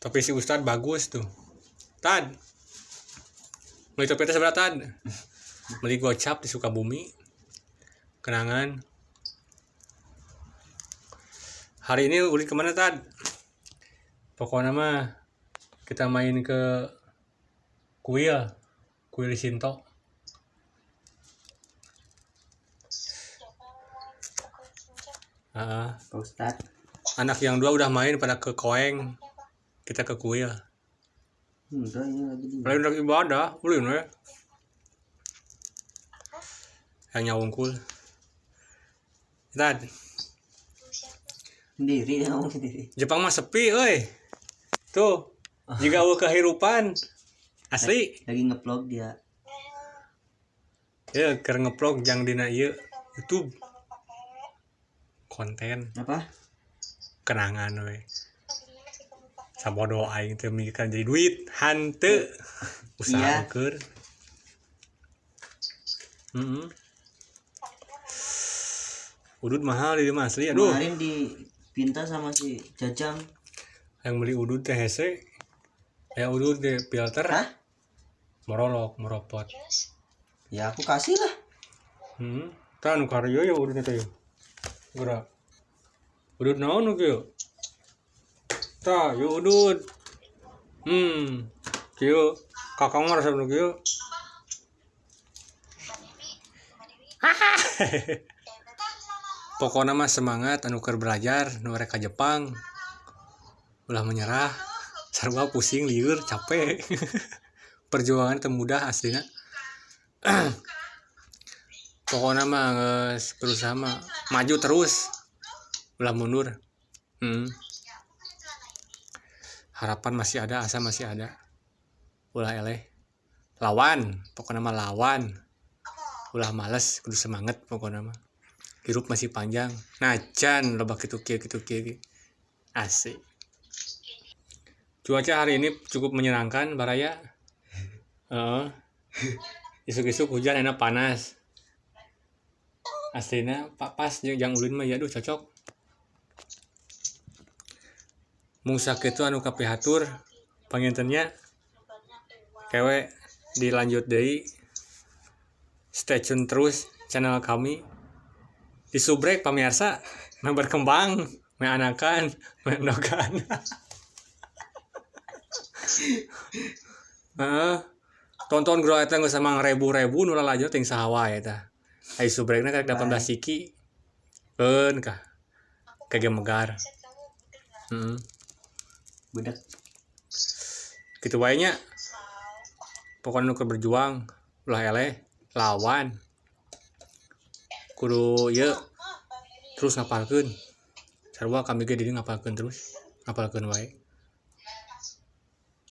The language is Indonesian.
Tapi si Ustad bagus tuh. Tad. Beli topi teh seberapa Tad? Beli gocap di Sukabumi. Kenangan. Hari ini ulin kemana Tad? Pokoknya mah kita main ke kuil Sinto. Pak Ustad. Anak yang dua udah main pada ke Koeng. Kita ke kuil. Udah ini lagi di. Lain lagi ibadah, ulin we. Yang nyawungkul. Tad. Sendiri ya, sendiri. Jepang mah sepi euy. Tuh, jika kehidupan asli. Lagi nge-vlog dia. Ya, keur nge-vlog jang dina ieu YouTube. Konten Apa? kenangan we. Sabodo aing teh mikirkan jadi duit, hanteu. Usaha keur. Udud mahal di mah asli. Aduh. Kemarin dipinta sama si Jajang. Yang beli udud teh hese. Udud di filter. Hah? Meropot. Ya aku kasih lah. Tah nu karya ya udud teh. Gerak. Udud naon nu kieu? Tah, yuk udud. Kieu kakang mah resep nu kieu. Pokoknya mah semangat anu keur belajar nu rek ka Jepang. Ulah menyerah. Sarua pusing, lieur, capek. Perjuangan teu mudah aslina. Pokoknya mah geus berusaha mah maju terus. Ulah mundur. Harapan masih ada, asa masih ada. Ulah eleh. Lawan, pokoknya mah lawan. Ulah males, kudu semangat pokoknya mah. Hirup masih panjang. Najan loba kitu kieu. Asik. Cuaca hari ini cukup menyenangkan, Baraya. Isuk-isuk hujan enak panas. Aslinya pas jeung ulin mah ya aduh cocok. Mung sakitu anu kapihatur pangintennya kewe dilanjut deui. Stay tune terus channel kami. Disubrek pamirsa, meh berkembang, meh anakan, meh endogan. Tonton grow eta geus samang ribu-ribu nu lalajo ting saha wae eta. Ai subrekna karek 18 siki. Keun kah. Kage megar. Budak. Kitu wae nya. Pokona nu keur berjuang, ulah eleh, lawan. Kudu ieu terus ngapalkeun. Sarua kami ge di dieu ngapalkeun terus. Ngapalkeun wae.